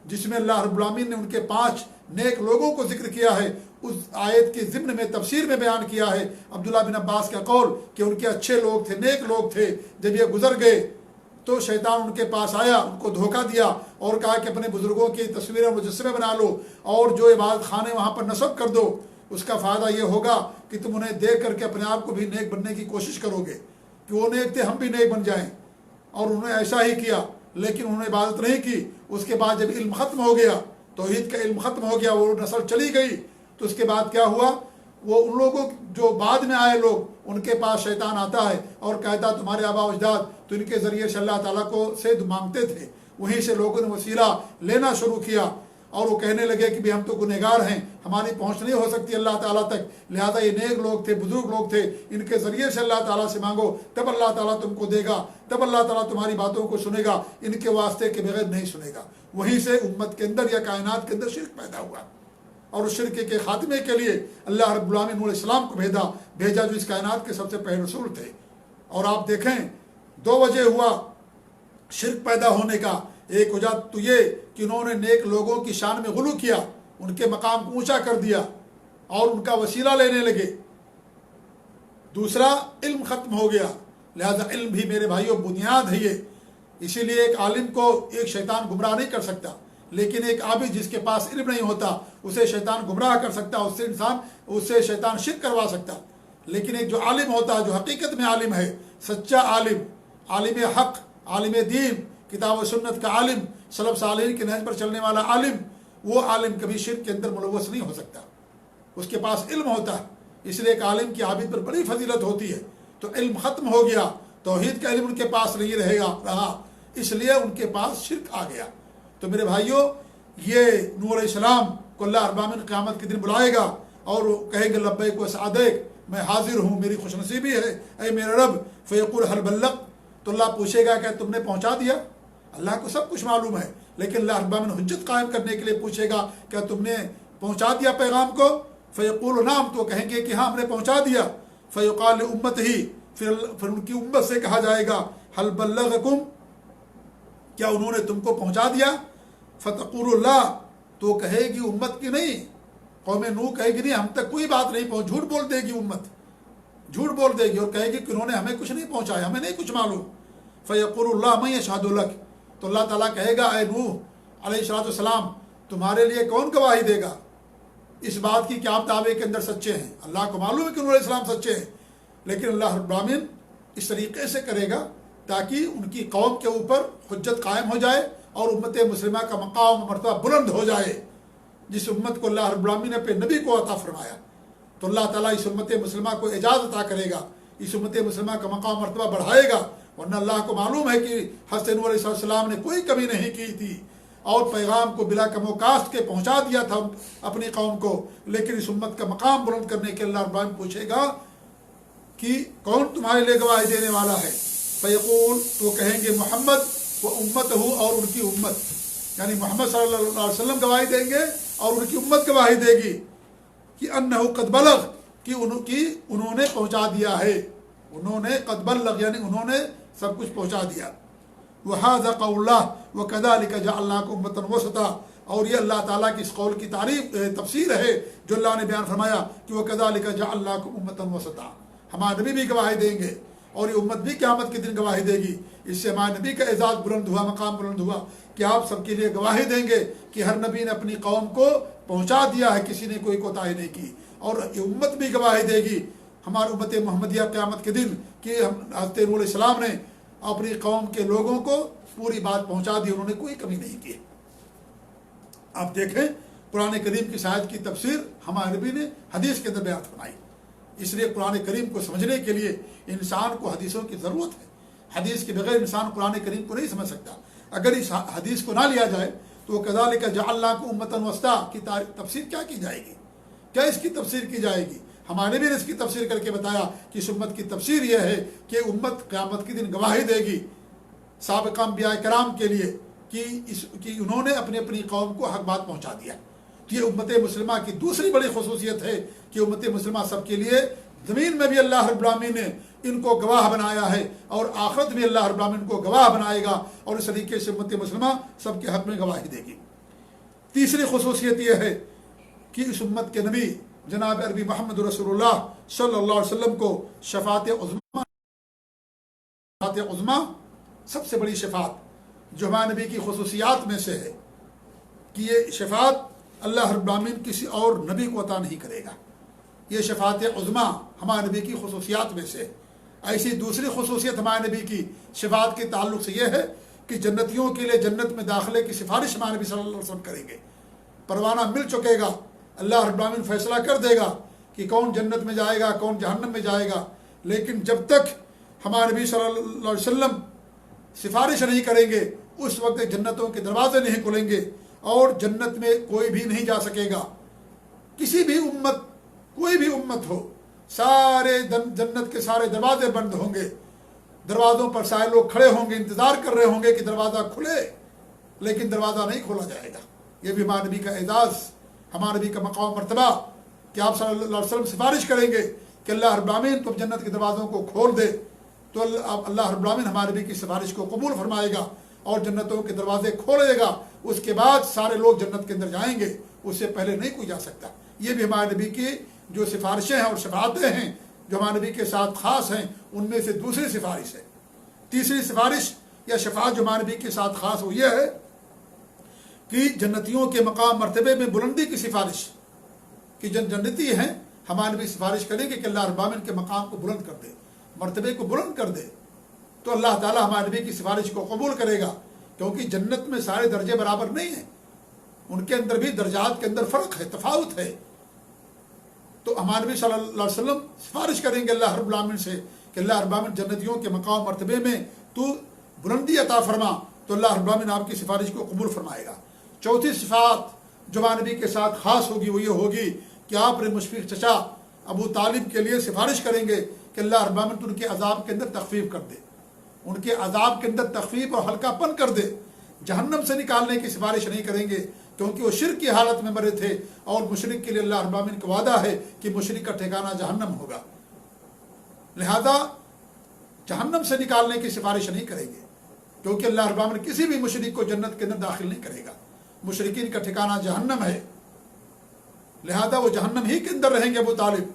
[SPEAKER 1] جس میں اللہ رب العالمین نے ان کے 5 نیک لوگوں کو ذکر کیا ہے، اس آیت کے ضمن میں تفسیر میں بیان کیا ہے عبداللہ بن عباس کا قول کہ ان کے اچھے لوگ تھے، نیک لوگ تھے. جب یہ گزر گئے تو شیطان ان کے پاس آیا، ان کو دھوکہ دیا اور کہا کہ اپنے بزرگوں کی تصویریں مجسمے بنا لو اور جو عبادت خانے وہاں پر نصب کر دو. اس کا فائدہ یہ ہوگا کہ تم انہیں دیکھ کر کے اپنے آپ کو بھی نیک بننے کی کوشش کرو گے کہ وہ نیک تھے، ہم بھی نیک بن جائیں. اور انہوں نے ایسا ہی کیا، لیکن انہوں نے عبادت نہیں کی. اس کے بعد جب علم ختم ہو گیا، توحید کا علم ختم ہو گیا، وہ نسل چلی گئی، تو اس کے بعد کیا ہوا؟ وہ ان لوگوں جو بعد میں آئے لوگ، ان کے پاس شیطان آتا ہے اور کہتا تمہارے آبا و اجداد تو ان کے ذریعے سے اللہ تعالیٰ کو سے مانگتے تھے. وہیں سے لوگوں نے وسیلہ لینا شروع کیا اور وہ کہنے لگے کہ بھی ہم تو گنہگار ہیں، ہماری پہنچ نہیں ہو سکتی اللہ تعالیٰ تک، لہذا یہ نیک لوگ تھے، بزرگ لوگ تھے، ان کے ذریعے سے اللہ تعالیٰ سے مانگو، تب اللہ تعالیٰ تم کو دے گا، تب اللہ تعالیٰ تمہاری باتوں کو سنے گا، ان کے واسطے کے بغیر نہیں سنے گا. وہیں سے امت کے اندر یا کائنات کے اندر شرک پیدا ہوا. اور اس شرک کے خاتمے کے لیے اللہ رب العالمین علیہ السلام کو بھیجا جو اس کائنات کے سب سے پہلے رسول تھے. اور آپ دیکھیں 2 وجہ ہوا شرک پیدا ہونے کا. ایک وجہ تو یہ کہ انہوں نے نیک لوگوں کی شان میں غلو کیا، ان کے مقام کو اونچا کر دیا اور ان کا وسیلہ لینے لگے. دوسرا علم ختم ہو گیا، لہذا علم بھی میرے بھائیوں بنیاد ہے یہ. اسی لیے ایک عالم کو ایک شیطان گمراہ نہیں کر سکتا، لیکن ایک عابد جس کے پاس علم نہیں ہوتا اسے شیطان گمراہ کر سکتا، اس سے شیطان شرک کروا سکتا. لیکن ایک جو عالم ہوتا ہے، جو حقیقت میں عالم ہے، سچا عالم، عالم حق، عالم دین، کتاب و سنت کا عالم، سلف صالحین کے نہج پر چلنے والا عالم، وہ عالم کبھی شرک کے اندر ملوث نہیں ہو سکتا. اس کے پاس علم ہوتا ہے، اس لیے ایک عالم کی عابد پر بڑی فضیلت ہوتی ہے. تو علم ختم ہو گیا, توحید کا علم ان کے پاس نہیں رہا, اس لیے ان کے پاس شرک آ گیا. تو میرے بھائیوں, یہ نوح علیہ السلام کو اللہ رب العالمین قیامت کے دن بلائے گا اور وہ کہیں گے لبیک و سعدیک, میں حاضر ہوں, میری خوش نصیبی ہے اے میرے رب. فیقول هل بلغت, تو اللہ پوچھے گا کہ تم نے پہنچا دیا؟ اللہ کو سب کچھ معلوم ہے, لیکن اللہ رب العالمین حجت قائم کرنے کے لیے پوچھے گا کیا تم نے پہنچا دیا پیغام کو؟ فیقول نعم, تو کہیں گے کہ ہاں ہم نے پہنچا دیا. فیقال لامته, پھر ان کی امت سے کہا جائے گا هل بلغکم, کیا انہوں نے تم کو پہنچا دیا؟ فتقول لا, تو کہے گی امت کی نہیں, قوم نوح کہے گی نہیں ہم تک کوئی بات نہیں پہنچ, جھوٹ بول دے گی امت, جھوٹ بول دے گی اور کہے گی کہ انہوں نے ہمیں کچھ نہیں پہنچایا, ہمیں نہیں کچھ معلوم. فیقول اللہ من یشہد لک, تو اللہ تعالیٰ کہے گا اے نوح علیہ السلام تمہارے لیے کون گواہی دے گا اس بات کی کہ آپ دعوے کے اندر سچے ہیں؟ اللہ کو معلوم ہے کہ نوح علیہ السلام سچے ہیں, لیکن اللہ رب العالمین اس طریقے سے کرے گا تاکہ ان کی قوم کے اوپر حجت قائم ہو جائے اور امت مسلمہ کا مقام و مرتبہ بلند ہو جائے. جس امت کو اللہ رب العالمین نے اپنے نبی کو عطا فرمایا, تو اللہ تعالیٰ اس امت مسلمہ کو اعزاز عطا کرے گا, اس امت مسلمہ کا مقام مرتبہ بڑھائے گا. ورنہ اللہ کو معلوم ہے کہ حضرت نوح علیہ السلام نے کوئی کمی نہیں کی تھی اور پیغام کو بلا کم و کاست کے پہنچا دیا تھا اپنی قوم کو, لیکن اس امت کا مقام بلند کرنے کے اللہ رب العالمین پوچھے گا کہ کون تمہارے لیے گواہی دینے والا ہے؟ فیقول, تو کہیں گے محمد و امتہ, اور ان کی امت, یعنی محمد صلی اللہ علیہ وسلم گواہی دیں گے اور ان کی امت گواہی دے گی کہ انہ قد بلغ, کہ انہوں نے پہنچا دیا ہے, انہوں نے قد بلغ یعنی انہوں نے سب کچھ پہنچا دیا. وَهَذَا قَوْلُ اللَّهِ وَكَذَلِكَ جَعَلْنَاكُمْ أُمَّةً وَسَطًا, اور یہ اللہ تعالیٰ کی اس قول کی تفسیر ہے جو اللہ نے بیان فرمایا کہ وَكَذَلِكَ جَعَلْنَاكُمْ أُمَّةً وَسَطًا, ہمارے نبی بھی گواہی دیں گے اور یہ امت بھی قیامت کے دن گواہی دے گی. اس سے ہمارے نبی کا اعزاز بلند ہوا, مقام بلند ہوا کہ آپ سب کے لیے گواہی دیں گے کہ ہر نبی نے اپنی قوم کو پہنچا دیا ہے, کسی نے کوئی کوتاہی نہیں کی. اور یہ امت بھی گواہی دے گی, ہماری امت محمدیہ قیامت کے دن, کہ حضرت نوح علیہ السلام نے اپنی قوم کے لوگوں کو پوری بات پہنچا دی, انہوں نے کوئی کمی نہیں کی. آپ دیکھیں قرآن کریم کی شاید کی تفسیر ہمارے نبی نے حدیث کے اندر بیان فرمائی. اس لیے قرآن کریم کو سمجھنے کے لیے انسان کو حدیثوں کی ضرورت ہے. حدیث کے بغیر انسان قرآن کریم کو نہیں سمجھ سکتا. اگر اس حدیث کو نہ لیا جائے تو کذالک جعلناکم امۃ وسطا کی تفسیر کیا کی جائے گی, کیا اس کی تفسیر کی جائے گی؟ ہمارے بھی نے اس کی تفسیر کر کے بتایا کہ اس امت کی تفسیر یہ ہے کہ امت قیامت کے دن گواہی دے گی سابقہ انبیاء کرام کے لیے کہ انہوں نے اپنی قوم کو حق بات پہنچا دیا. تو یہ امت مسلمہ کی دوسری بڑی خصوصیت ہے کہ امت مسلمہ سب کے لیے زمین میں بھی اللہ رب العالمین نے ان کو گواہ بنایا ہے اور آخرت بھی اللہ رب العالمین کو گواہ بنائے گا, اور اس طریقے سے امت مسلمہ سب کے حق میں گواہی دے گی. تیسری خصوصیت یہ ہے کہ اس امت کے نبی جناب عربی محمد رسول اللہ صلی اللہ علیہ وسلم کو شفاعت عظمیٰ, سب سے بڑی شفاعت جو ہمارے نبی کی خصوصیات میں سے ہے کہ یہ شفاعت اللہ رب العالمین کسی اور نبی کو عطا نہیں کرے گا. یہ شفاعت عظمیٰ ہمارے نبی کی خصوصیات میں سے. ایسی دوسری خصوصیت ہمارے نبی کی شفاعت کے تعلق سے یہ ہے کہ جنتیوں کے لیے جنت میں داخلے کی سفارش ہمارے نبی صلی اللہ علیہ وسلم کریں گے. پروانہ مل چکے گا, اللہ رب العالمین فیصلہ کر دے گا کہ کون جنت میں جائے گا کون جہنم میں جائے گا. لیکن جب تک ہمارے نبی صلی اللہ علیہ وسلم سفارش نہیں کریں گے اس وقت جنتوں کے دروازے نہیں کھلیں گے اور جنت میں کوئی بھی نہیں جا سکے گا. کسی بھی امت, کوئی بھی امت ہو, سارے جنت کے سارے دروازے بند ہوں گے. دروازوں پر سارے لوگ کھڑے ہوں گے, انتظار کر رہے ہوں گے کہ دروازہ کھلے, لیکن دروازہ نہیں کھولا جائے گا. یہ بھی ہمارے نبی کا اعزاز, ہمارے نبی کا مقام مرتبہ کہ آپ صلی اللہ علیہ وسلم سفارش کریں گے کہ اللہ رب العالمین تم جنت کے دروازوں کو کھول دے, تو اللہ رب العالمین ہمارے نبی کی سفارش کو قبول فرمائے گا اور جنتوں کے دروازے کھولے گا. اس کے بعد سارے لوگ جنت کے اندر جائیں گے, اس سے پہلے نہیں کوئی جا سکتا. یہ بھی ہمارے نبی کی جو سفارشیں ہیں اور شفاعتیں ہیں جو ہمارے نبی کے ساتھ خاص ہیں ان میں سے دوسری سفارش ہے. تیسری سفارش یا شفاعت جو ہمارے نبی کے ساتھ خاص وہ یہ ہے کہ جنتیوں کے مقام مرتبے میں بلندی کی سفارش, کہ جنتی ہیں ہمارے نبی سفارش کریں گے کہ اللہ رب العالمین کے مقام کو بلند کر دے, مرتبے کو بلند کر دے. تو اللہ تعالیٰ ہمارے نبی کی سفارش کو قبول کرے گا, کیونکہ جنت میں سارے درجے برابر نہیں ہیں, ان کے اندر بھی درجات کے اندر فرق ہے, تفاوت ہے. تو ہمارے نبی صلی اللہ علیہ وسلم سفارش کریں گے اللہ رب العالمین سے کہ اللہ رب العالمین جنتیوں کے مقام مرتبے میں تو بلندی عطا فرما، تو اللہ رب العالمین آپ کی سفارش کو قبول فرمائے گا۔ چوتھی صفات جو ہمارے نبی کے ساتھ خاص ہوگی وہ یہ ہوگی کہ آپ نے مشفق چچا ابو طالب کے لیے سفارش کریں گے کہ اللہ رب العالمین ان کے عذاب کے اندر تخفیف کر دے، ان کے عذاب کے اندر تخفیف اور ہلکا پن کر دے۔ جہنم سے نکالنے کی سفارش نہیں کریں گے کیونکہ وہ شرک کی حالت میں مرے تھے، اور مشرک کے لیے اللہ رب العالمین کا وعدہ ہے کہ مشرک کا ٹھکانہ جہنم ہوگا، لہذا جہنم سے نکالنے کی سفارش نہیں کریں گے کیونکہ اللہ رب العالمین کسی بھی مشرک کو جنت کے اندر داخل نہیں کرے گا، مشرکین کا ٹھکانہ جہنم ہے، لہذا وہ جہنم ہی کے اندر رہیں گے ابو طالب،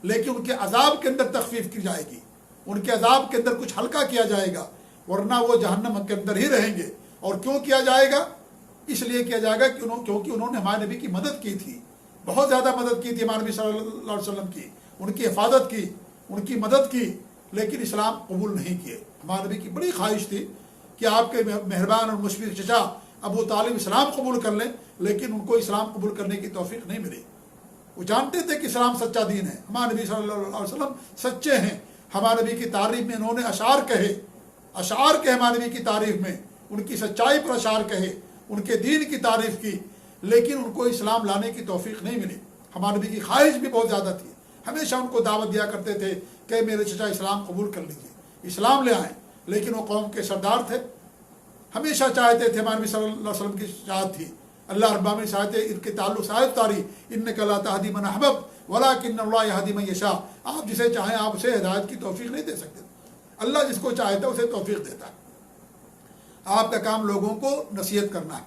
[SPEAKER 1] لیکن ان کے عذاب کے اندر تخفیف کی جائے گی، ان کے عذاب کے اندر کچھ ہلکا کیا جائے گا، ورنہ وہ جہنم کے اندر ہی رہیں گے۔ اور کیوں کیا جائے گا؟ اس لیے کیا جائے گا کیونکہ انہوں نے ہمارے نبی کی مدد کی تھی، بہت زیادہ مدد کی تھی ہمارے نبی صلی اللہ علیہ وسلم کی، ان کی حفاظت کی، ان کی مدد کی، لیکن اسلام قبول نہیں کیے۔ ہمارے نبی کی بڑی خواہش تھی کہ آپ کے مہربان اور مشفق چچا ابو طالب اسلام قبول کر لیں، لیکن ان کو اسلام قبول کرنے کی توفیق نہیں ملی۔ وہ جانتے تھے کہ اسلام سچا دین ہے، ہمارے نبی صلی اللہ علیہ وسلم سچے ہیں، ہمارے نبی کی تعریف میں انہوں نے اشعار کہے ہمارے نبی کی تعریف میں، ان کی سچائی پر اشعار کہے، ان کے دین کی تعریف کی، لیکن ان کو اسلام لانے کی توفیق نہیں ملی۔ ہمارے نبی کی خواہش بھی بہت زیادہ تھی، ہمیشہ ان کو دعوت دیا کرتے تھے کہ میرے چچا اسلام قبول کر لیجیے، اسلام لے آئیں، لیکن وہ قوم کے سردار تھے، ہمیشہ چاہتے تھے، ہمارے نبی صلی اللہ علیہ وسلم کی چاہت تھی، اللہ رب العالمین چاہتے ان کے تعلق سے آیت اتاری، انک لا تہدی من احببت ولکن اللہ یہدی من یشاء، آپ جسے چاہیں آپ اسے ہدایت کی توفیق نہیں دے سکتے، اللہ جس کو چاہتا ہے اسے توفیق دیتا ہے۔ آپ کا کام لوگوں کو نصیحت کرنا ہے،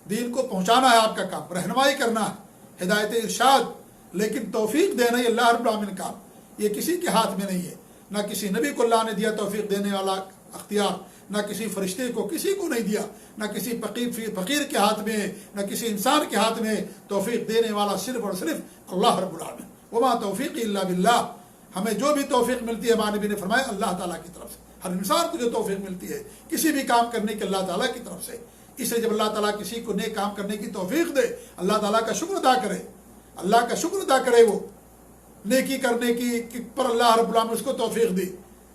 [SPEAKER 1] دین کو پہنچانا ہے، آپ کا کام رہنمائی کرنا ہے، ہدایت ارشاد، لیکن توفیق دینا یہ اللہ رب العالمین کا، یہ کسی کے ہاتھ میں نہیں ہے، نہ کسی نبی کو اللہ نے دیا توفیق دینے والا اختیار، نہ کسی فرشتے کو کسی کو نہیں دیا، نہ کسی فقیر کے ہاتھ میں، نہ کسی انسان کے ہاتھ میں، توفیق دینے والا صرف اور صرف اللہ رب العالمین۔ وما توفیق الا باللہ، ہمیں جو بھی توفیق ملتی ہے ہمارے نبی نے فرمایا اللہ تعالیٰ کی طرف سے، ہر انسان کو جو توفیق ملتی ہے کسی بھی کام کرنے کی اللہ تعالیٰ کی طرف سے، اس لیے جب اللہ تعالیٰ کسی کو نیک کام کرنے کی توفیق دے اللہ تعالیٰ کا شکر ادا کرے، اللہ کا شکر ادا کرے، وہ نیکی کرنے کی پر اللہ رب العالمین اس کو توفیق دی،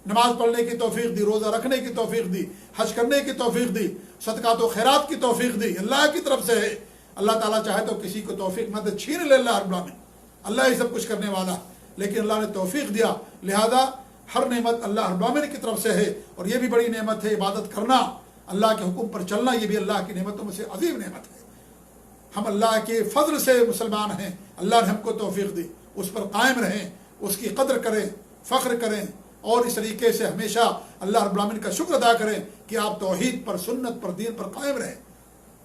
[SPEAKER 1] نماز پڑھنے کی توفیق دی، روزہ رکھنے کی توفیق دی، حج کرنے کی توفیق دی، صدقات و خیرات کی توفیق دی، اللہ کی طرف سے ہے۔ اللہ تعالیٰ چاہے تو کسی کو توفیق نہ دے، چھین لے اللہ رب العالمین، اللہ ہی سب کچھ کرنے والا، لیکن اللہ نے توفیق دیا، لہذا ہر نعمت اللہ رب العالمین کی طرف سے ہے، اور یہ بھی بڑی نعمت ہے عبادت کرنا، اللہ کے حکم پر چلنا، یہ بھی اللہ کی نعمتوں میں سے عظیم نعمت ہے۔ ہم اللہ کے فضل سے مسلمان ہیں، اللہ نے ہم کو توفیق دی، اس پر قائم رہیں، اس کی قدر کریں، فخر کریں، اور اس طریقے سے ہمیشہ اللہ رب العالمین کا شکر ادا کریں کہ آپ توحید پر، سنت پر، دین پر قائم رہیں۔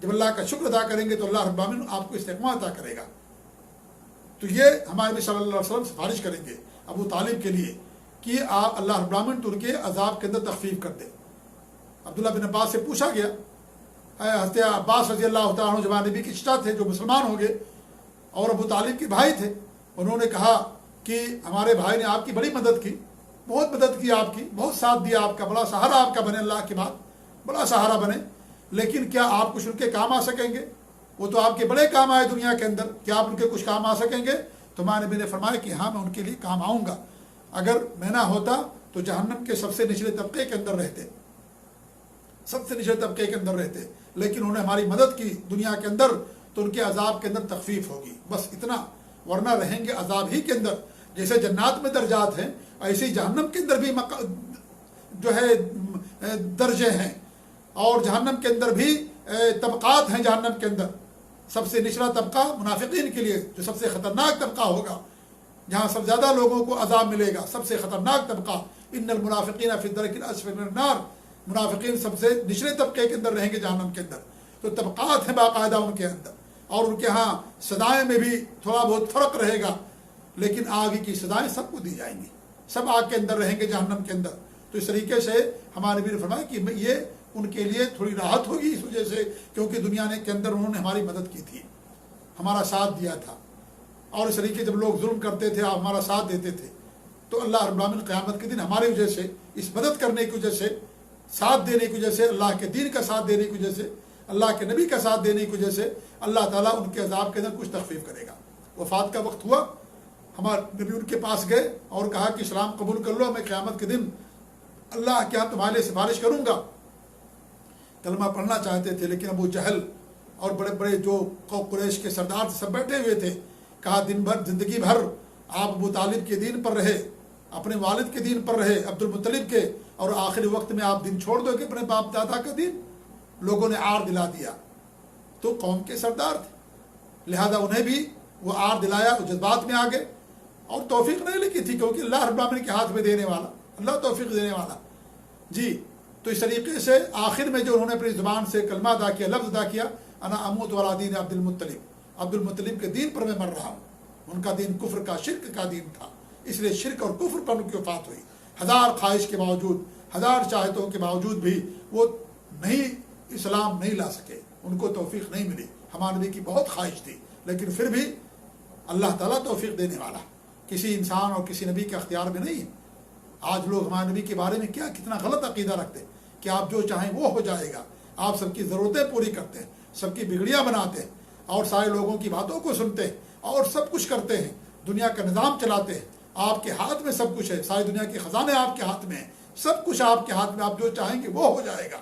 [SPEAKER 1] جب اللہ کا شکر ادا کریں گے تو اللہ رب العالمین آپ کو استحکام عطا کرے گا۔ تو یہ ہمارے نبی صلی اللہ علیہ وسلم سفارش کریں گے ابو طالب کے لیے کہ آپ اللہ رب العالمین تو ان کے عذاب کے اندر تخفیف کر دے۔ عبداللہ بن عباس سے پوچھا گیا، حضرت عباس رضی اللہ تعالیٰ عنہ جو ہمارے نبی کے چچا تھے، جو مسلمان ہو گئے اور ابو طالب کے بھائی تھے، انہوں نے کہا کہ ہمارے بھائی نے آپ کی بڑی مدد کی، بہت مدد کی آپ کی، بہت ساتھ دیا آپ کا، بڑا سہارا آپ کا بنے، اللہ کے بعد بڑا سہارا بنے، لیکن کیا آپ کچھ ان کے کام آ سکیں گے؟ وہ تو آپ کے بڑے کام آئے دنیا کے اندر، کیا آپ ان کے کچھ کام آ سکیں گے؟ تو ہمارے نبی نے فرمایا کہ ہاں میں ان کے لیے کام آؤں گا، اگر میں نہ ہوتا تو جہنم کے سب سے نچلے طبقے کے اندر رہتے، سب سے نچلے طبقے کے اندر رہتے، لیکن انہوں نے ہماری مدد کی دنیا کے اندر، تو ان کے عذاب کے اندر تخفیف ہوگی، بس اتنا، ورنہ رہیں گے عذاب ہی کے اندر۔ جیسے جنات میں درجات ہیں، ایسے ہی جہنم کے اندر بھی جو ہے درجے ہیں، اور جہنم کے اندر بھی طبقات ہیں۔ جہنم کے اندر سب سے نچلا طبقہ منافقین کے لیے، جو سب سے خطرناک طبقہ ہوگا، جہاں سب زیادہ لوگوں کو عذاب ملے گا، سب سے خطرناک طبقہ، ان المنافقین فی الدرک الاسفل من النار، منافقین سب سے نچلے طبقے کے اندر رہیں گے جہنم کے اندر۔ تو طبقات ہیں باقاعدہ ان کے اندر، اور ان کے ہاں سزائیں میں بھی تھوڑا بہت فرق رہے گا، لیکن آگ کی سزائیں سب کو دی جائیں گی، سب آگ کے اندر رہیں گے جہنم کے اندر۔ تو اس طریقے سے ہمارے نبی نے فرمایا کہ یہ ان کے لیے تھوڑی راحت ہوگی، اس وجہ سے کیونکہ دنیا کے اندر انہوں نے ہماری مدد کی تھی، ہمارا ساتھ دیا تھا، اور اس طریقے جب لوگ ظلم کرتے تھے آپ ہمارا ساتھ دیتے تھے، تو اللہ رب العالمین قیامت کے دن ہماری وجہ سے، اس مدد کرنے کی وجہ سے، ساتھ دینے کی وجہ سے، اللہ کے دین کا ساتھ دینے کی وجہ سے، اللہ کے نبی کا ساتھ دینے کی وجہ سے، اللہ تعالیٰ ان کے عذاب کے اندر کچھ تخفیف کرے گا۔ وفات کا وقت ہوا، ہمارے نبی ان کے پاس گئے اور کہا کہ اسلام قبول کر لو، میں قیامت کے دن اللہ کے ہاں تمہارے لیے سفارش کروں گا۔ کلمہ پڑھنا چاہتے تھے، لیکن ابو جہل اور بڑے بڑے جو قریش کے سردار سب بیٹھے ہوئے تھے۔ کہا دن بھر زندگی بھر آپ ابو طالب کے دین پر رہے، اپنے والد کے دین پر رہے، عبد المطلب کے، اور آخری وقت میں آپ دین چھوڑ دو گے اپنے باپ دادا کا دین۔ لوگوں نے آر دلا دیا، تو قوم کے سردار تھے، لہذا انہیں بھی وہ آر دلایا، وہ جذبات میں آ گئے اور توفیق نہیں لکھی تھی، کیونکہ اللہ رب العالمین کے ہاتھ میں دینے والا، اللہ توفیق دینے والا۔ جی تو اس طریقے سے آخر میں جو انہوں نے اپنی زبان سے کلمہ ادا کیا، لفظ ادا کیا، انا اموت علی دین عبد المطلب، عبد المطلب کے دین پر میں مر رہا ہوں۔ ان کا دین کفر کا، شرک کا دین تھا، اس لیے شرک اور کفر پر ان کی وفات ہوئی۔ ہزار خواہش کے باوجود، ہزار چاہتوں کے باوجود بھی وہ نہیں اسلام نہیں لا سکے، ان کو توفیق نہیں ملی۔ ہمارے نبی کی بہت خواہش تھی، لیکن پھر بھی اللہ تعالیٰ توفیق دینے والا، کسی انسان اور کسی نبی کے اختیار میں نہیں ہے۔ آج لوگ ہمارے نبی کے بارے میں کتنا غلط عقیدہ رکھتے ہیں کہ آپ جو چاہیں وہ ہو جائے گا، آپ سب کی ضرورتیں پوری کرتے ہیں، سب کی بگڑیاں بناتے ہیں، اور سارے لوگوں کی باتوں کو سنتے ہیں اور سب کچھ کرتے ہیں، دنیا کا نظام چلاتے ہیں۔ آپ کے ہاتھ میں سب کچھ ہے، ساری دنیا کے خزانے آپ کے ہاتھ میں ہیں، سب کچھ آپ کے ہاتھ میں، آپ جو چاہیں گے وہ ہو جائے گا،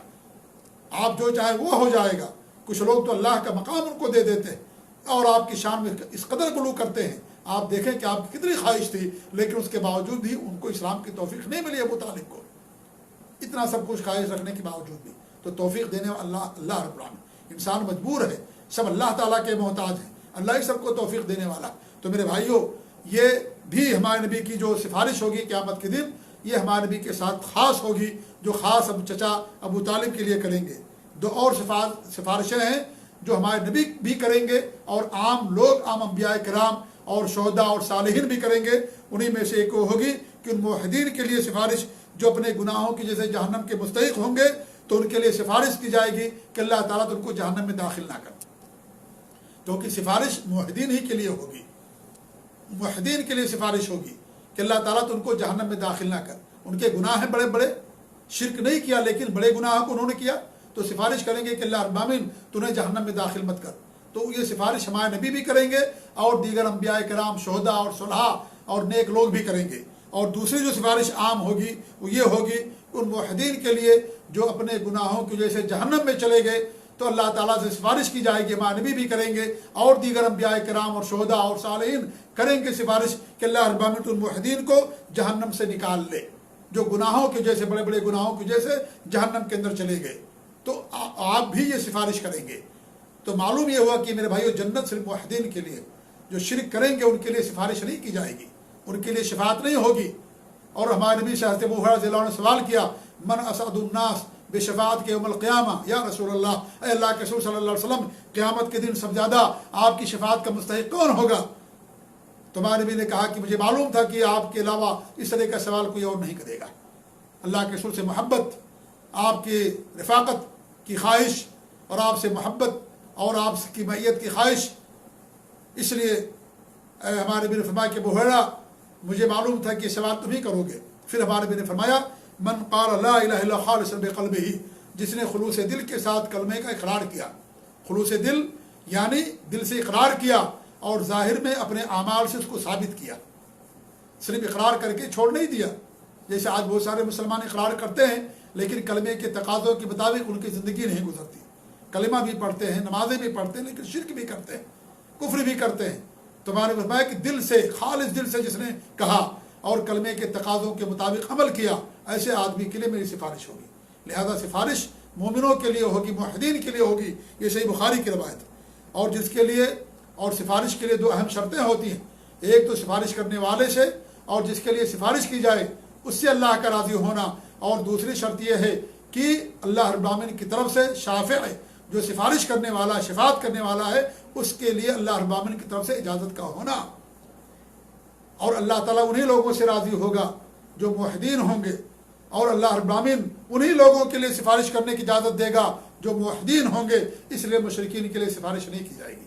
[SPEAKER 1] آپ جو چاہیں وہ ہو جائے گا۔ کچھ لوگ تو اللہ کا مقام ان کو دے دیتے ہیں اور آپ کی شان میں اس قدر غلو کرتے ہیں۔ آپ دیکھیں کہ آپ کی کتنی خواہش تھی، لیکن اس کے باوجود بھی ان کو اسلام کی توفیق نہیں ملی ابو طالب کو، اتنا سب کچھ خواہش رکھنے کے باوجود بھی۔ تو توفیق دینے والا اللہ رب العالمین، انسان مجبور ہے، سب اللہ تعالیٰ کے محتاج ہیں، اللہ ہی سب کو توفیق دینے والا۔ تو میرے بھائیوں، یہ بھی ہمارے نبی کی جو سفارش ہوگی قیامت کے دن، یہ ہمارے نبی کے ساتھ خاص ہوگی، جو خاص اب چچا ابو طالب کے لیے کریں گے۔ دو اور سفارشیں ہیں جو ہمارے نبی بھی کریں گے، اور عام لوگ، عام انبیاء کرام اور شہداء اور صالحین بھی کریں گے۔ انہی میں سے ایک ہوگی کہ ان موحدین کے لیے سفارش جو اپنے گناہوں کی جیسے جہنم کے مستحق ہوں گے، تو ان کے لیے سفارش کی جائے گی کہ اللہ تعالیٰ تو ان کو جہنم میں داخل نہ کر، کیونکہ سفارش موحدین ہی کے لیے ہوگی، موحدین کے لیے سفارش ہوگی کہ اللہ تعالیٰ تو ان کو جہنم میں داخل نہ کر۔ ان کے گناہ ہیں بڑے بڑے، شرک نہیں کیا لیکن بڑے گناہ کو انہوں نے کیا، تو سفارش کریں گے کہ اللہ رب العالمین تو انہیں جہنم میں داخل مت کر۔ تو یہ سفارش ہمارے نبی بھی کریں گے، اور دیگر انبیاء کرام، شہداء اور صلحاء اور نیک لوگ بھی کریں گے۔ اور دوسری جو سفارش عام ہوگی وہ یہ ہوگی ان موحدین کے لیے جو اپنے گناہوں کی وجہ سے جہنم میں چلے گئے، تو اللہ تعالیٰ سے سفارش کی جائے گی، ہمارے نبی بھی کریں گے، اور دیگر انبیاء کرام اور شہداء اور صالحین کریں گے سفارش کہ اللہ رب العالمین ان موحدین کو جہنم سے نکال لے، جو گناہوں کی وجہ سے، بڑے بڑے گناہوں کی وجہ سے جہنم کے اندر چلے گئے۔ تو آپ بھی یہ سفارش کریں گے۔ تو معلوم یہ ہوا کہ میرے بھائیو، جنت صرف موحدین کے لیے، جو شرک کریں گے ان کے لیے سفارش نہیں کی جائے گی، ان کے لیے شفاعت نہیں ہوگی۔ اور ہمارے نبی سے حضرت ابو ہریرہ رضی اللہ عنہ نے سوال کیا، من اسعد الناس بشفاعت کے یوم القیامہ، یا رسول اللہ، اے اللہ کے رسول صلی اللہ علیہ وسلم، قیامت کے دن سب زیادہ آپ کی شفاعت کا مستحق کون ہوگا؟ تو ہمارے نبی نے کہا کہ مجھے معلوم تھا کہ آپ کے علاوہ اس طرح کا سوال کوئی اور نہیں کرے گا۔ اللہ کے رسول سے محبت، آپ کی رفاقت کی خواہش، اور آپ سے محبت اور آپ کی معیت کی خواہش، اس لیے ہمارے نبی نے فرمایا کہ ابو ہریرہ، مجھے معلوم تھا کہ سوال تم ہی کرو گے۔ پھر ہمارے نبی نے فرمایا، من قال لا الہ الا خالصا بقلبہ، جس نے خلوص دل کے ساتھ کلمے کا اقرار کیا، خلوص دل یعنی دل سے اقرار کیا اور ظاہر میں اپنے اعمال سے اس کو ثابت کیا، صرف اقرار کر کے چھوڑ نہیں دیا۔ جیسے آج بہت سارے مسلمان اقرار کرتے ہیں لیکن کلمے کے تقاضوں کے مطابق ان کی زندگی نہیں گزرتی، کلمہ بھی پڑھتے ہیں، نمازیں بھی پڑھتے ہیں، لیکن شرک بھی کرتے ہیں، کفر بھی کرتے ہیں۔ تو ہمارے فرمایا کہ دل سے، خالص دل سے جس نے کہا اور کلمے کے تقاضوں کے مطابق عمل کیا، ایسے آدمی کے لیے میری سفارش ہوگی۔ لہذا سفارش مومنوں کے لیے ہوگی، موحدین کے لیے ہوگی، یہ صحیح بخاری کی روایت ہے۔ اور جس کے لیے، اور سفارش کے لیے دو اہم شرطیں ہوتی ہیں، ایک تو سفارش کرنے والے سے، اور جس کے لیے سفارش کی جائے اس سے اللہ کا راضی ہونا، اور دوسری شرط یہ ہے کہ اللہ رب العالمین کی طرف سے شافع ہے، جو سفارش کرنے والا، شفاعت کرنے والا ہے، اس کے لیے اللہ رب العالمین کی طرف سے اجازت کا ہونا۔ اور اللہ تعالیٰ انہی لوگوں سے راضی ہوگا جو موحدین ہوں گے، اور اللہ رب العالمین انہی لوگوں کے لیے سفارش کرنے کی اجازت دے گا جو موحدین ہوں گے۔ اس لیے مشرکین کے لیے سفارش نہیں کی جائے گی،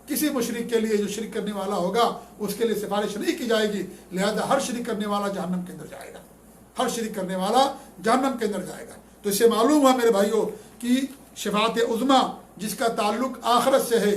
[SPEAKER 1] کسی مشرک کے لیے جو شرک کرنے والا ہوگا اس کے لیے سفارش نہیں کی جائے گی۔ لہذا ہر شرک کرنے والا جہنم کے اندر جائے گا، ہر شرک کرنے والا جہنم کے اندر جائے گا۔ تو اس سے معلوم ہوا میرے بھائیوں کہ شفاعت عظمیٰ جس کا تعلق آخرت سے ہے،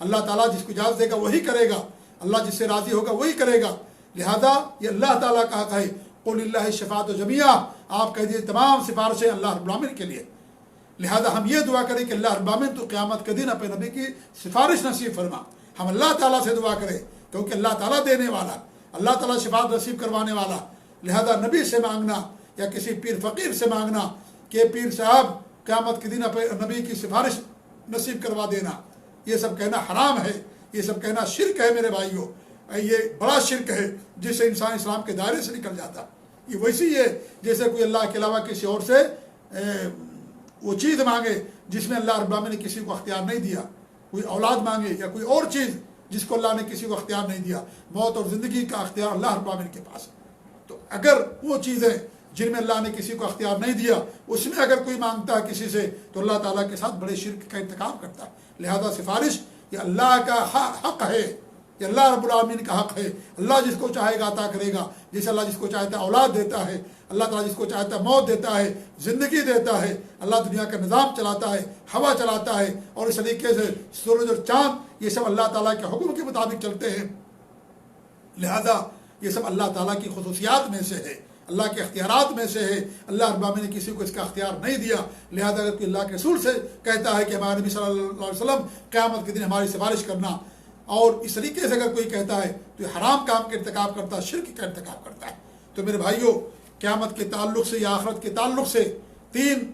[SPEAKER 1] اللہ تعالیٰ جس کو اجازت دے گا وہی کرے گا، اللہ جس سے راضی ہوگا وہی کرے گا، لہذا یہ اللہ تعالیٰ کا حق ہے۔ قل للہ الشفاعۃ جمیعا، آپ کہہ دیجیے تمام سفارشیں اللہ رب العالمین کے لیے، لہذا ہم یہ دعا کریں کہ اللہ رب العالمین تو قیامت کے دن اپنے نبی کی سفارش نصیب فرما، ہم اللہ تعالیٰ سے دعا کریں کیونکہ اللہ تعالیٰ دینے والا، اللہ تعالیٰ شفاعت نصیب کروانے والا، لہذا نبی سے مانگنا یا کسی پیر فقیر سے مانگنا کہ پیر صاحب قیامت کے دن اپنے نبی کی سفارش نصیب کروا دینا، یہ سب کہنا حرام ہے، یہ سب کہنا شرک ہے میرے بھائیوں، یہ بڑا شرک ہے جس سے انسان اسلام کے دائرے سے نکل جاتا۔ یہ ویسی ہے جیسے کوئی اللہ کے علاوہ کسی اور سے وہ چیز مانگے جس میں اللہ رب العالمین نے کسی کو اختیار نہیں دیا، کوئی اولاد مانگے یا کوئی اور چیز جس کو اللہ نے کسی کو اختیار نہیں دیا، موت اور زندگی کا اختیار اللہ رب العالمین کے پاس ہے۔ تو اگر وہ چیزیں جن میں اللہ نے کسی کو اختیار نہیں دیا اس میں اگر کوئی مانگتا ہے کسی سے تو اللہ تعالیٰ کے ساتھ بڑے شرک کا ارتکاب کرتا ہے، لہذا سفارش یہ اللہ کا حق ہے، یہ اللہ رب العالمین کا حق ہے، اللہ جس کو چاہے گا عطا کرے گا، جیسے اللہ جس کو چاہتا ہے اولاد دیتا ہے، اللہ تعالیٰ جس کو چاہتا ہے موت دیتا ہے، زندگی دیتا ہے، اللہ دنیا کا نظام چلاتا ہے، ہوا چلاتا ہے، اور اس طریقے سے سورج اور چاند یہ سب اللہ تعالیٰ کے حکم کے مطابق چلتے ہیں، لہذا یہ سب اللہ تعالیٰ کی خصوصیات میں سے ہے، اللہ کے اختیارات میں سے ہے، اللہ رب العالمین نے کسی کو اس کا اختیار نہیں دیا، لہذا اگر کوئی اللہ کے رسول سے کہتا ہے کہ ہمارے نبی صلی اللہ علیہ وسلم قیامت کے دن ہماری سفارش کرنا، اور اس طریقے سے اگر کوئی کہتا ہے تو یہ حرام کام کا ارتکاب کرتا ہے، شرک کا ارتکاب کرتا ہے۔ تو میرے بھائیوں، قیامت کے تعلق سے یا آخرت کے تعلق سے تین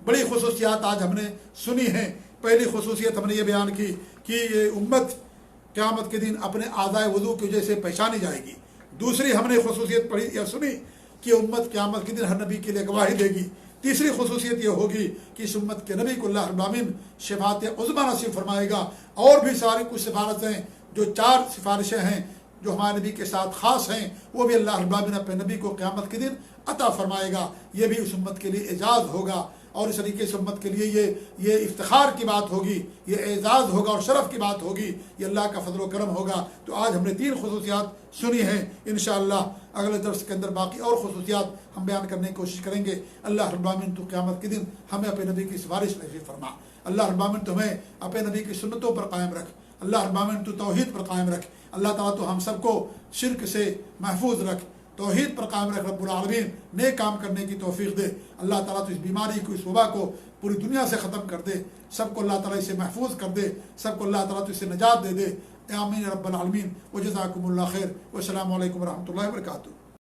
[SPEAKER 1] بڑی خصوصیات آج ہم نے سنی ہیں۔ پہلی خصوصیت ہم نے یہ بیان کی کہ یہ امت قیامت کے دن اپنے اعضائے وضو کی وجہ سے پہچانی جائے گی۔ دوسری ہم نے خصوصیت پڑھی یا سنی کہ امت قیامت کے دن ہر نبی کے لیے گواہی دے گی۔ تیسری خصوصیت یہ ہوگی کہ اس امت کے نبی کو اللہ رب العالمین شفاعت عظمیٰ نصیب فرمائے گا، اور بھی ساری کچھ سفارشیں جو 4 سفارشیں ہیں جو ہمارے نبی کے ساتھ خاص ہیں وہ بھی اللہ رب العالمین اپنے نبی کو قیامت کے دن عطا فرمائے گا، یہ بھی اس امت کے لیے اعزاز ہوگا، اور اس طریقے سے امت کے لیے یہ افتخار کی بات ہوگی، یہ اعزاز ہوگا اور شرف کی بات ہوگی، یہ اللہ کا فضل و کرم ہوگا۔ تو آج ہم نے 3 خصوصیات سنی ہیں، انشاءاللہ اگلے درس کے اندر باقی اور خصوصیات ہم بیان کرنے کی کوشش کریں گے۔ اللہ رب العالمین تو قیامت کے دن ہمیں اپنے نبی کی سفارش نصیب فرما، اللہ رب العالمین تمہیں اپنے نبی کی سنتوں پر قائم رکھ، اللہ رب العالمین تو توحید پر قائم رکھ، اللہ تعالیٰ تو ہم سب کو شرک سے محفوظ رکھ، توحید پر قائم رکھ، رب العالمین نیک کام کرنے کی توفیق دے، اللہ تعالیٰ تو اس بیماری کو، اس وبا کو پوری دنیا سے ختم کر دے، سب کو اللہ تعالیٰ اسے محفوظ کر دے، سب کو اللہ تعالیٰ تو اسے نجات دے دے، آمین رب العالمین، وجزاکم اللہ خیر، والسلام علیکم ورحمۃ اللہ وبرکاتہ۔